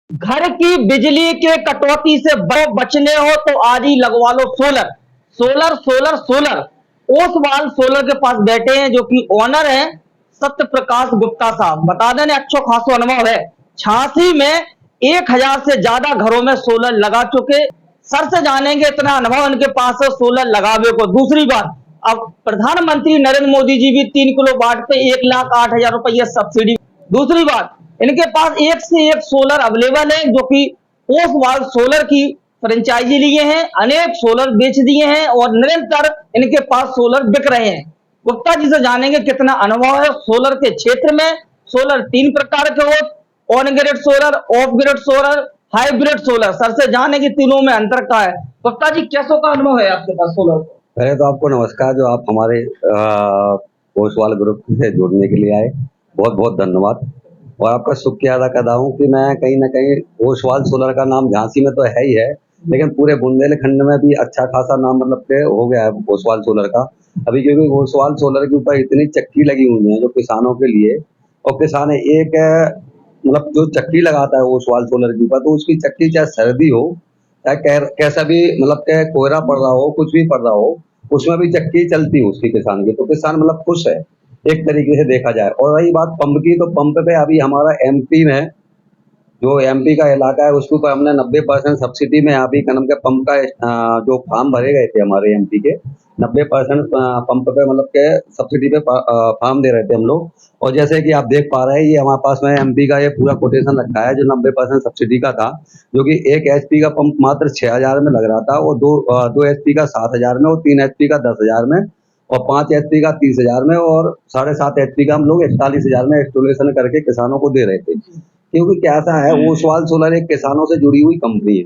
घर की बिजली के कटौती से बचने हो तो आज ही लगवा लो solar. Solar solar solar. Oswal solar के पास बैठे हैं जो कि ओनर हैं सत्य प्रकाश गुप्ता साहब। बता देने अच्छो खासो अनुभव है। 86 में 1000 से ज्यादा घरों में सोलर लगा चुके। सर से जानेंगे इतना अनुभव इनके पास है सोलर लगावे को। दूसरी बात, अब प्रधानमंत्री नरेंद्र मोदी जी भी 3 किलोवाट पे 1,08,000 रुपये सब्सिडी। दूसरी बात, इनके पास एक से एक सोलर अवेलेबल है जो कि ओसवाल सोलर की फ्रेंचाइजी लिए हैं, अनेक सोलर बेच दिए हैं और निरंतर इनके पास सोलर बिक रहे हैं। गुप्ता जी से जानेंगे कितना अनुभव है सोलर के क्षेत्र में। सोलर 3 प्रकार के हो, on grid solar, of grid solar, hybrid solar. Sir से जाने की तीनों में अंतर का है। गुप्ता जी कैसो का अनुभव है आपके पास सोलर को? पहले तो आपको नमस्कार, जो आप हमारे ओसवाल ग्रुप से जुड़ने के लिए आए, बहुत बहुत धन्यवाद। और आपका शुक्रिया अदा करता हूँ कि मैं कहीं ना कहीं ओसवाल सोलर का नाम झांसी में तो है ही है, लेकिन पूरे बुंदेलखंड में भी अच्छा खासा नाम मतलब के हो गया है ओसवाल सोलर का। अभी क्योंकि ओसवाल सोलर के ऊपर इतनी चक्की लगी हुई है जो किसानों के लिए, और किसान एक मतलब जो चक्की लगाता है ओसवाल सोलर के ऊपर, तो उसकी चक्की चाहे सर्दी हो चाहे कैसा भी मतलब के कोहरा पड़ रहा हो, कुछ भी पड़ रहा हो, उसमें भी चक्की चलती है उसकी किसान की, तो किसान मतलब खुश है एक तरीके से देखा जाए। और रही बात पंप की, तो पंप पे अभी हमारा एमपी में जो एमपी का इलाका है उसके ऊपर हमने 90% सब्सिडी में अभी कनम के पंप का जो फॉर्म भरे गए थे हमारे एमपी के, 90% पंप पे मतलब के सब्सिडी पे फॉर्म दे रहे थे हम लोग। और जैसे कि आप देख पा रहे हैं, ये हमारे पास में एमपी का ये पूरा कोटेशन रखा है जो 90% सब्सिडी का था, जो कि 1 HP का पंप मात्र 6000 में लग रहा था, और 2 HP का 7000 में, और 3 HP का 10,000 में, और 5 HP का 30,000 में, और 7.5 HP का हम लोग 41,000 में इंस्टॉलेशन करके किसानों को दे रहे थे। क्योंकि क्या ऐसा है, ओसवाल सोलर एक किसानों से जुड़ी हुई कंपनी है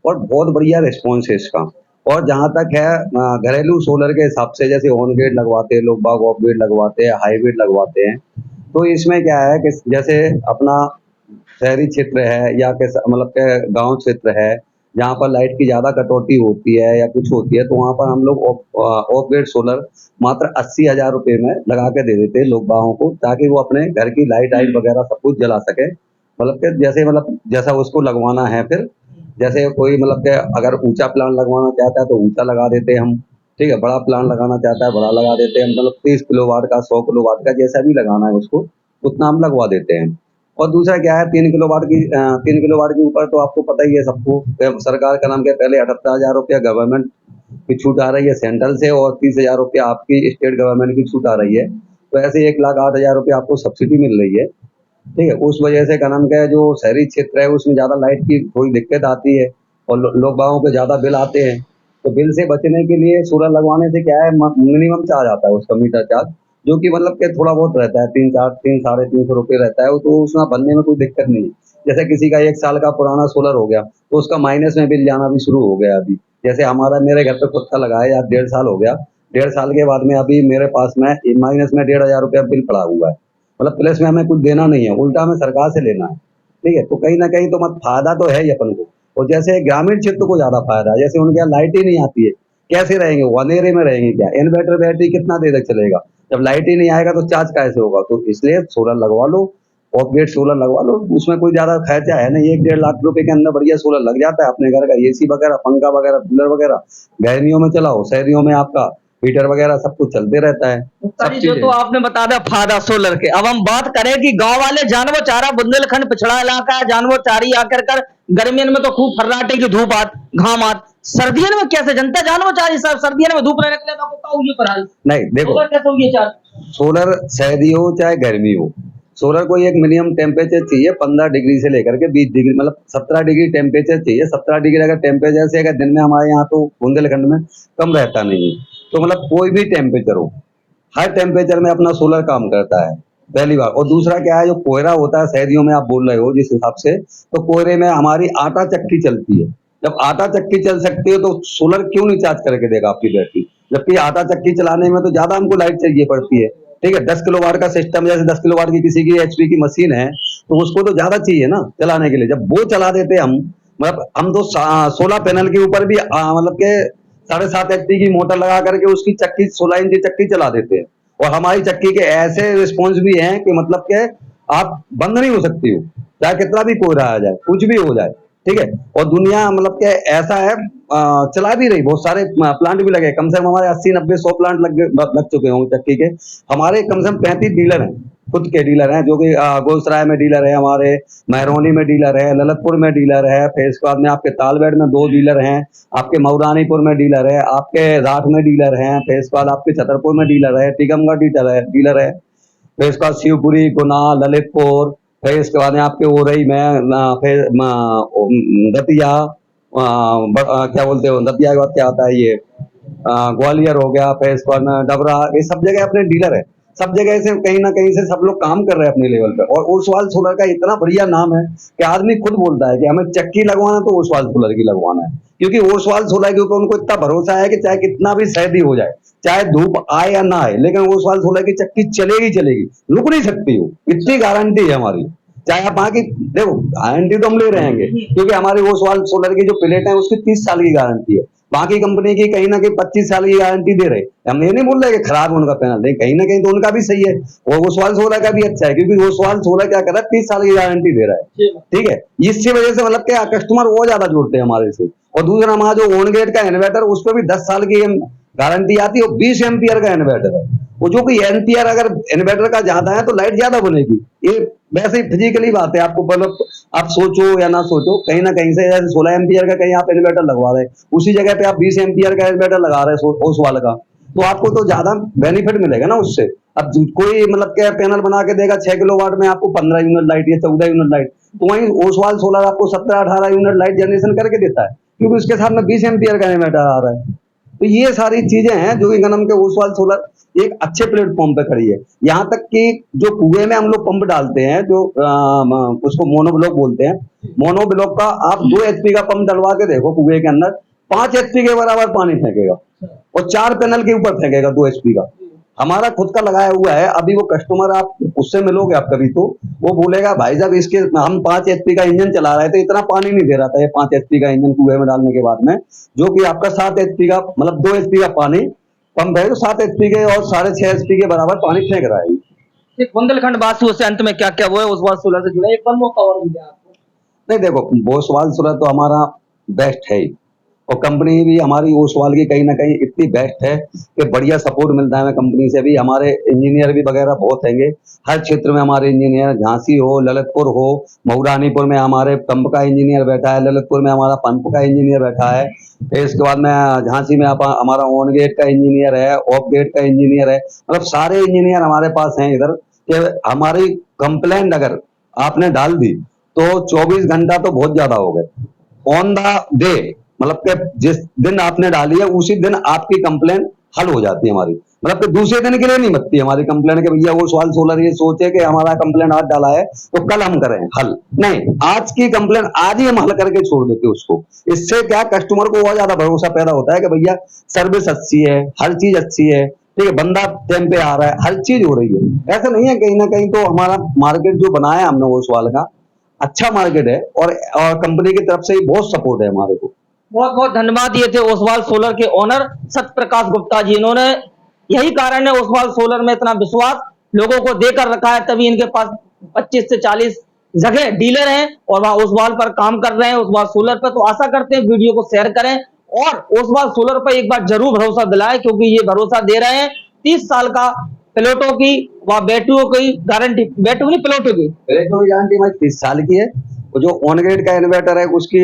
और बहुत बढ़िया रिस्पॉन्स है इसका। और जहाँ तक है घरेलू सोलर के हिसाब से, जैसे ऑन ग्रिड लगवाते हैं लोग बाग, ऑफ ग्रिड लगवाते हैं, हाईब्रिड लगवाते हैं, तो इसमें क्या है कि जैसे अपना शहरी क्षेत्र है या मतलब के गांव क्षेत्र है जहाँ पर लाइट की ज्यादा कटौती होती है या कुछ होती है, तो वहाँ पर हम लोग ऑफ ग्रिड सोलर मात्र 80,000 रुपये में लगा के दे देते हैं लोग बागों को, ताकि वो अपने घर की लाइट आइट वगैरह सब कुछ जला सके। मतलब कि जैसे मतलब जैसा उसको लगवाना है, फिर जैसे कोई मतलब कि अगर ऊंचा प्लान लगवाना चाहता है तो ऊंचा लगा देते हैं हम, ठीक है। बड़ा प्लान लगाना चाहता है बड़ा लगा देते हैं, मतलब 30 किलोवाट का, 100 किलोवाट का, जैसा भी लगाना है उसको उतना हम लगवा देते हैं। और दूसरा क्या है, 3 किलोवाट की 3 किलोवाट के ऊपर तो आपको पता ही है सबको, सरकार का नाम क्या, पहले 78,000 रुपया गवर्नमेंट की छूट आ रही है सेंट्रल से, और 30,000 रुपया आपकी स्टेट गवर्नमेंट की छूट आ रही है, तो ऐसे 1,08,000 रुपया आपको सब्सिडी मिल रही है, ठीक है। उस वजह से क्या नाम क्या है, जो शहरी क्षेत्र है उसमें ज्यादा लाइट की थोड़ी दिक्कत आती है और लोग बागों पे ज्यादा बिल आते हैं, तो बिल से बचने के लिए सोलर लगवाने से क्या है, मिनिमम चार्ज आता है उसका, मीटर चार्ज, जो कि मतलब कि थोड़ा बहुत रहता है, 300-350 रुपये रहता है, तो उसमें भरने में कोई दिक्कत नहीं है। जैसे किसी का 1 साल का पुराना सोलर हो गया तो उसका माइनस में बिल जाना भी शुरू हो गया अभी। जैसे हमारा मेरे घर पे खुद का लगा है यार, 1.5 साल हो गया, 1.5 साल के बाद में अभी मेरे पास में माइनस में 1,500 रुपया बिल पड़ा हुआ है। मतलब प्लस में हमें कुछ देना नहीं है, उल्टा हमें सरकार से लेना है, ठीक है। तो कहीं ना कहीं तो मत फायदा तो है ही अपन को। और जैसे ग्रामीण क्षेत्र को ज्यादा फायदा है, जैसे उनके यहाँ लाइट ही नहीं आती है, कैसे रहेंगे वो, अंधेरे में रहेंगे क्या, इन्वर्टर बैटरी कितना देर तक चलेगा, जब लाइट ही नहीं आएगा तो चार्ज कैसे होगा। तो इसलिए सोलर लगवा लो, ऑफ ग्रिड सोलर लगवा लो, उसमें कोई ज्यादा खर्चा है नहीं, 1-1.5 लाख रुपए के अंदर बढ़िया सोलर लग जाता है। अपने घर का एसी वगैरह, पंखा वगैरह, कूलर वगैरह गर्मियों में चलाओ, सर्दियों में आपका हीटर वगैरह सब कुछ चलते रहता है, सब जो तो चीजें। आपने बता दिया फायदा सोलर के। अब हम बात करें कि गांव वाले जानवर चारा, बुंदेलखंड पिछड़ा इलाका है, जानवर चारी आकर कर गर्मियों में तो खूब फर्राटे की धूप आत घाम आत, सर्दियों में कैसे जनता जानवर चारी सर, सर्दियों में धूप रहने के लिए तो ये पर हाल नहीं देखो, सोलर कैसे हुई चार? सोलर सर्दी हो चाहे गर्मी हो, सोलर को एक मिनिमम टेम्परेचर चाहिए 15 डिग्री से लेकर के 20 डिग्री, मतलब 17 डिग्री टेम्परेचर चाहिए। 17 डिग्री अगर टेम्परेचर से अगर दिन में हमारे यहाँ तो बुंदेलखंड में कम रहता नहीं है, तो मतलब कोई भी टेम्परेचर हो, हर टेम्परेचर में अपना सोलर काम करता है, पहली बार। और दूसरा क्या है, जो कोहरा होता है सर्दियों में आप बोल रहे हो जिस हिसाब से, तो कोहरे में हमारी आटा चक्की चलती है। जब आटा चक्की चल सकती है तो सोलर क्यों नहीं चार्ज करके देगा आपकी बैटरी, जबकि आटा चक्की चलाने में तो ज्यादा हमको लाइट चाहिए पड़ती है, ठीक है। 10 किलोवाट का सिस्टम, जैसे 10 किलोवाट की किसी की एचपी की मशीन है, तो उसको तो ज्यादा चाहिए ना चलाने के लिए। जब वो चला देते हम, मतलब हम तो 16 पैनल के ऊपर भी मतलब के 7.5 HP की मोटर लगा करके उसकी चक्की 16 इंच की चक्की चला देते हैं। और हमारी चक्की के ऐसे रिस्पॉन्स भी हैं कि मतलब के आप बंद नहीं हो सकती हो, चाहे कितना भी कोहरा आ जाए, कुछ भी हो जाए, ठीक है। और दुनिया मतलब कि ऐसा है, चला भी रही, बहुत सारे प्लांट भी लगे, कम से कम हमारे 80-90-100 प्लांट लग चुके होंगे चक्की के। हमारे कम से कम 35 डीलर हैं, खुद के डीलर हैं, जो कि गोसराय में डीलर है, हमारे महरौनी में डीलर है, ललितपुर में डीलर है, फिर इसके बाद में आपके तालबेड़ में 2 डीलर हैं, आपके मऊरानीपुर में डीलर है, आपके राठ में डीलर हैं, फिर इसके बाद आपके छतरपुर में डीलर है, टीकमगढ़ डीलर है, फिर इसके बाद शिवपुरी, गुना, ललितपुर, फिर इसके बाद में आपके उरई में फिर दतिया, क्या बोलते हो, दतिया के बाद क्या आता है ये, ग्वालियर हो गया, फिर इसके बाद में डबरा, ये सब जगह अपने डीलर है। सब जगह से कहीं ना कहीं से सब लोग काम कर रहे हैं अपने लेवल पे। और ओसवाल सोलर का इतना बढ़िया नाम है कि आदमी खुद बोलता है कि हमें चक्की लगवाना तो ओसवाल सोलर की लगवाना है, क्योंकि ओसवाल सोलर के ऊपर उनको इतना भरोसा है कि चाहे कितना भी सर्दी हो जाए, चाहे धूप आए या ना आए, लेकिन ओसवाल सोलर की चक्की चलेगी चलेगी, रुक नहीं सकती हो, इतनी गारंटी है हमारी। चाहे आप आगे देखो, गारंटी तो हम ले रहे हैं, क्योंकि हमारी ओसवाल सोलर की जो प्लेट है उसकी 30 साल की गारंटी है। बाकी कंपनी की कहीं ना कहीं 25 साल की गारंटी दे रहे। हम ये नहीं बोल रहे कि खराब है उनका पैनल, नहीं, कहीं ना कहीं तो उनका भी सही है, और ओसवाल सोलर का भी अच्छा है, क्योंकि ओसवाल सोलर क्या कर रहा है, 30 साल की गारंटी दे रहा है, ठीक है। इसी वजह से मतलब क्या कस्टमर वो ज्यादा जुड़ते हैं हमारे से। और दूसरा हमारा जो ऑन गेट का इन्वर्टर, उस पर भी 10 साल की गारंटी आती है, और 20 एम्पियर का इन्वर्टर है। वो जो कि एम्पियर अगर इन्वर्टर का ज्यादा है तो लाइट ज्यादा बनेगी, ये वैसे ही फिजिकली बात है। आपको मतलब आप सोचो या ना सोचो, कहीं ना कहीं से जैसे 16 एम्पियर का कहीं आप इन्वर्टर लगवा रहे हैं, उसी जगह पे आप 20 एम्पियर का इन्वर्टर लगा रहे हैं ओसवाल का, तो आपको तो ज्यादा बेनिफिट मिलेगा ना उससे। अब कोई मतलब क्या पैनल बना के देगा 6 किलोवाट में आपको 15 यूनिट लाइट या 14 यूनिट लाइट, तो वहीं ओसवाल सोलर आपको 17-18 यूनिट लाइट जनरेशन करके देता है, क्योंकि उसके साथ में 20 एम्पियर का इन्वर्टर आ रहा है। तो ये सारी चीजें हैं जो कि गनम के ओसवाल सोलर एक अच्छे प्लेटफॉर्म पे खड़ी है। यहाँ तक कि जो कुएं में हम लोग पंप डालते हैं, जो उसको मोनोब्लॉक बोलते हैं, मोनोब्लॉक का आप 2 एचपी का पंप डलवा के देखो कुएं के अंदर, 5 एचपी के बराबर पानी फेंकेगा, और 4 पैनल के ऊपर फेंकेगा 2 एचपी का। हमारा खुद का लगाया हुआ है। अभी वो कस्टमर, आप उससे मिलोगे आप कभी, तो वो बोलेगा भाई साहब इसके हम 5 एचपी का इंजन चला रहे थे, इतना पानी नहीं दे रहा था ये 5 एचपी का इंजन कुएं में डालने के बाद में, जो कि आपका 7 एचपी का मतलब 2 एचपी का पानी पंप है, तो 7 एचपी के और 6.5 एचपी के बराबर पानी फेंक रहा है। एक बुंदेलखंड वासियों से अंत में क्या क्या वो है ओसवाल सोलर से जुड़ा, एक बार मौका और मिले आपको। नहीं देखो, ओसवाल सोलर तो हमारा बेस्ट है ही, और कंपनी भी हमारी ओसवाल की कहीं ना कहीं इतनी बेस्ट है कि बढ़िया सपोर्ट मिलता है हमें कंपनी से भी। हमारे इंजीनियर भी वगैरह बहुत हैंगे, हर क्षेत्र में हमारे इंजीनियर, झांसी हो, ललितपुर हो, मऊरानीपुर में हमारे पंप का इंजीनियर बैठा है, ललितपुर में हमारा पंप का इंजीनियर बैठा है, फिर इसके बाद में झांसी में हमारा ऑन गेट का इंजीनियर है, ऑफ गेट का इंजीनियर है, मतलब सारे इंजीनियर हमारे पास हैं इधर। कि हमारी कंप्लेंट अगर आपने डाल दी तो 24 घंटा तो बहुत ज्यादा हो गए, ऑन द डे, मतलब कि जिस दिन आपने डाली है उसी दिन आपकी कंप्लेन हल हो जाती है हमारी, मतलब कि दूसरे दिन के लिए नहीं बनती हमारी कंप्लेन कि भैया ओसवाल सोलर ये सोचे कि हमारा कंप्लेन आज डाला है तो कल हम करें हल, नहीं, आज की कंप्लेन आज ही हम हल करके छोड़ देते उसको। इससे क्या कस्टमर को और ज्यादा भरोसा पैदा होता है कि भैया सर्विस अच्छी है, हर चीज अच्छी है, ठीक है, बंदा टाइम पे आ रहा है, हर चीज हो रही है। ऐसा नहीं है, कहीं ना कहीं तो हमारा मार्केट जो बनाया हमने ओसवाल का अच्छा मार्केट है, और कंपनी की तरफ से ही बहुत सपोर्ट है हमारे को। बहुत बहुत धन्यवाद। ये थे ओसवाल सोलर के ओनर सत्यप्रकाश गुप्ता जी। इन्होंने यही कारण है ओसवाल सोलर में इतना विश्वास लोगों को देकर रखा है, तभी इनके पास 25 से 40 जगह डीलर हैं और वहां ओसवाल पर काम कर रहे हैं, ओसवाल सोलर पर। तो आशा करते हैं वीडियो को शेयर करें और ओसवाल सोलर पर एक बार जरूर भरोसा दिलाएं, क्योंकि ये भरोसा दे रहे हैं 30 साल का प्लेटों की व बैटरियों की गारंटी, बैटरी नहीं प्लेटों की गारंटी हमारी 30 साल की है, और जो ऑन गेट का इन्वर्टर है उसकी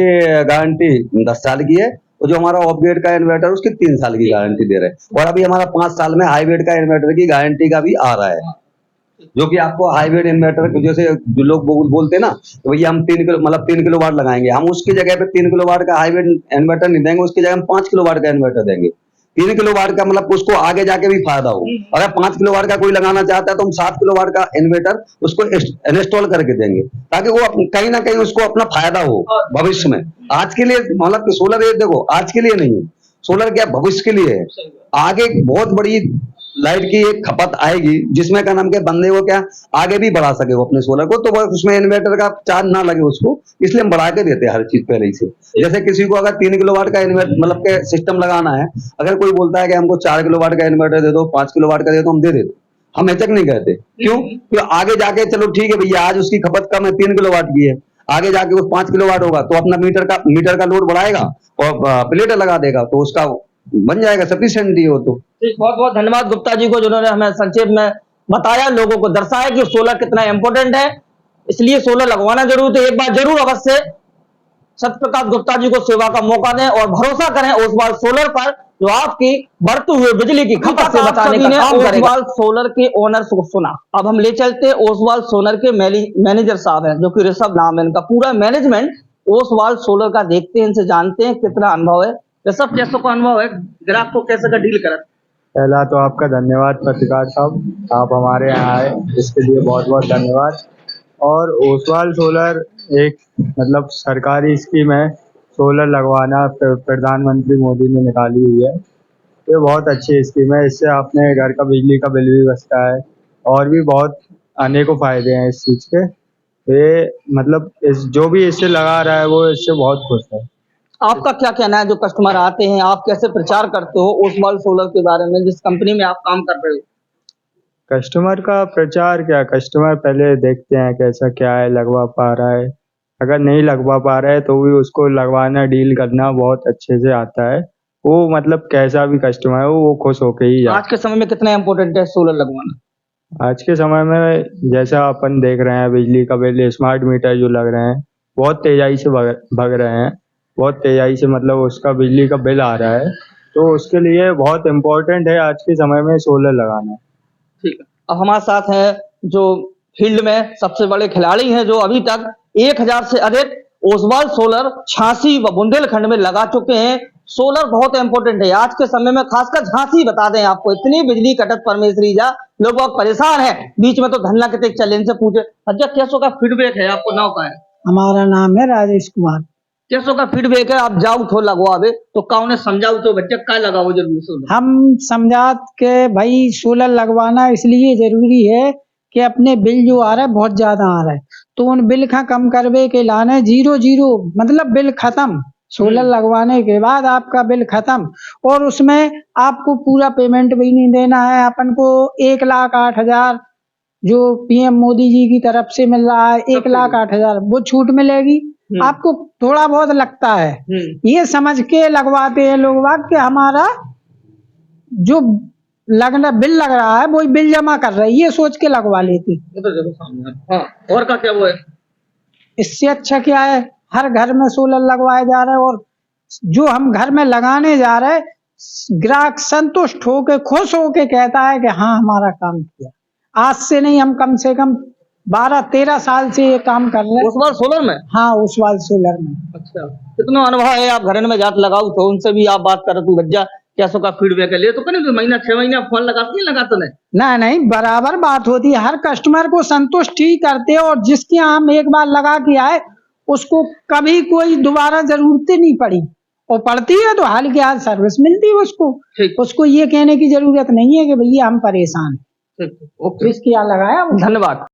गारंटी 10 साल की है, और जो हमारा ऑफ गेट का इन्वर्टर उसकी 3 साल की गारंटी दे रहे हैं। और अभी हमारा 5 साल में हाई वेट का इन्वर्टर की गारंटी का भी आ रहा है, जो कि आपको हाई वेट इन्वर्टर, जैसे जो लोग बोलते हैं ना तो भैया हम 3 किलो मतलब 3 किलो वाट लगाएंगे, हम उसकी जगह पे 3 किलो वाट का हाई वेट इन्वर्टर नहीं देंगे, उसकी जगह हम 5 किलो वाट का इन्वर्टर देंगे। 3 किलो वाट का मतलब उसको आगे जाके भी फायदा हो। अगर 5 किलो वाट का कोई लगाना चाहता है तो हम 7 किलो वाट का इन्वर्टर उसको इंस्टॉल करके देंगे, ताकि वो कहीं ना कहीं उसको अपना फायदा हो भविष्य में। आज के लिए मतलब सोलर ये देखो आज के लिए नहीं है, सोलर क्या भविष्य के लिए है। आगे बहुत बड़ी लाइट की एक खपत आएगी जिसमें क्या नाम के बंदे को क्या आगे भी बढ़ा सके वो अपने सोलर को, तो वो उसमें इन्वर्टर का चार्ज ना लगे उसको, इसलिए हम बढ़ा के देते हैं हर चीज पहले ही से। जैसे किसी को अगर 3 किलो वाट का इन्वर्टर मतलब के सिस्टम लगाना है, अगर कोई बोलता है कि हमको 4 किलो वाट का इन्वर्टर दे दो, 5 किलो वाट का दे दो, हम दे देते, हम हिचक नहीं कहते। क्यों? क्यों आगे जाके चलो ठीक है भैया, आज उसकी खपत कम है, 3 किलोवाट की है, आगे जाके वो 5 किलोवाट होगा तो अपना मीटर का लोड बढ़ाएगा और प्लेट लगा देगा तो उसका बन जाएगा सफिशिएंट ही हो तो। बहुत बहुत धन्यवाद गुप्ता जी को, जिन्होंने हमें संक्षेप में बताया, लोगों को दर्शाया कि सोलर कितना इंपॉर्टेंट है, इसलिए सोलर लगवाना जरूर है। एक बार जरूर अवश्य सत्यप्रकाश गुप्ता जी को सेवा का मौका दें और भरोसा करें ओसवाल सोलर पर, जो आपकी बढ़ती हुई बिजली की खपत से बचाने का काम करेगा। ओसवाल सोलर के ओनर को सुना, अब हम ले चलते ओसवाल सोलर के मैनेजर साहब हैं, जो कि ऋषभ नाम है इनका। पूरा मैनेजमेंट ओसवाल सोलर का देखते हैं, इनसे जानते हैं कितना अनुभव है। ऋषभ, कैसे का अनुभव है, ग्राहक को कैसे का डील करें? पहला तो आपका धन्यवाद पत्रकार साहब, आप हमारे यहाँ आए इसके लिए बहुत बहुत धन्यवाद। और ओसवाल सोलर एक मतलब सरकारी स्कीम है, सोलर लगवाना प्रधानमंत्री मोदी ने निकाली हुई है। ये बहुत अच्छी स्कीम है, इससे अपने घर का बिजली का बिल भी बचता है और भी बहुत अनेकों फायदे हैं इस चीज़ के। ये मतलब इस जो भी इससे लगा रहा है वो इससे बहुत खुश है। आपका क्या कहना है, जो कस्टमर आते हैं, आप कैसे प्रचार करते हो ओसवाल सोलर के बारे में, जिस कंपनी में आप काम कर रहे हो? कस्टमर का प्रचार क्या, कस्टमर पहले देखते हैं कैसा क्या है, लगवा पा रहा है, अगर नहीं लगवा पा रहा है तो भी उसको लगवाना, डील करना बहुत अच्छे से आता है वो। मतलब कैसा भी कस्टमर है वो खुश होके ही आज के समय में कितना इम्पोर्टेंट है सोलर लगवाना? आज के समय में जैसा अपन देख रहे हैं बिजली का बिल, स्मार्ट मीटर जो लग रहे हैं बहुत तेज़ी से भग रहे हैं, बहुत तेज़ी से मतलब उसका बिजली का बिल आ रहा है, तो उसके लिए बहुत इम्पोर्टेंट है आज के समय में सोलर लगाना। ठीक है, अब हमारे साथ हैं जो फील्ड में सबसे बड़े खिलाड़ी हैं, जो अभी तक 1000 से अधिक ओसवाल सोलर झांसी व बुंदेलखंड में लगा चुके हैं। सोलर बहुत इंपॉर्टेंट है आज के समय में, खासकर झांसी बता दें आपको, इतनी बिजली कटत परमेश्वरी जा, लोग बहुत परेशान है। बीच में तो धरना के चैलेंज से पूछे, अच्छा कैसो का फीडबैक है, आपको नाम का है? हमारा नाम है राजेश कुमार। कैसो का फीडबैक है, आप जाओ थो लगवावे तो काउने समझाओ तो बच्चे का लगाओ जरूरी सोलर? हम समझात के भाई सोलर लगवाना इसलिए जरूरी है कि अपने बिल जो आ रहा है बहुत ज्यादा आ रहा है, तो उन बिल का कम करवे के लाने 0 मतलब बिल खत्म। सोलर लगवाने के बाद आपका बिल खत्म, और उसमें आपको पूरा पेमेंट भी नहीं देना है। अपन को 1,08,000 जो पीएम मोदी जी की तरफ से मिल रहा है, 1,08,000 वो छूट मिलेगी। आपको थोड़ा बहुत लगता है, ये समझ के लगवाते हैं लोग बाग कि हमारा जो लगना बिल लग रहा है वही बिल जमा कर रहे हैं, ये सोच के लगवा लेते। हाँ, और का क्या वो है? इससे अच्छा क्या है, हर घर में सोलर लगवाए जा रहे हैं, और जो हम घर में लगाने जा रहे हैं ग्राहक संतुष्ट होके खुश होके कहता है कि हाँ हमारा काम किया। आज से नहीं, हम कम से कम 12-13 साल से ये काम कर रहे हैं ओसवाल सोलर में। हाँ, ओसवाल सोलर में। अच्छा, कितना अनुभव है, आप घर में जात लगाओ तो उनसे भी आप बात करो, तू भज्जा कैसो का फीडबैक है ले तो कहीं महीना 6 महीना फोन लगाते नहीं लगाते नहीं? नहीं, बराबर बात होती है, हर कस्टमर को संतुष्ट ही करते हैं, और जिसके यहाँ हम एक बार लगा के आए उसको कभी कोई दोबारा जरूरत नहीं पड़ी, और पड़ती है तो हाल के हाल सर्विस मिलती है उसको ये कहने की जरूरत नहीं है कि भैया हम परेशान। ओके, इसके यहाँ लगाया। धन्यवाद।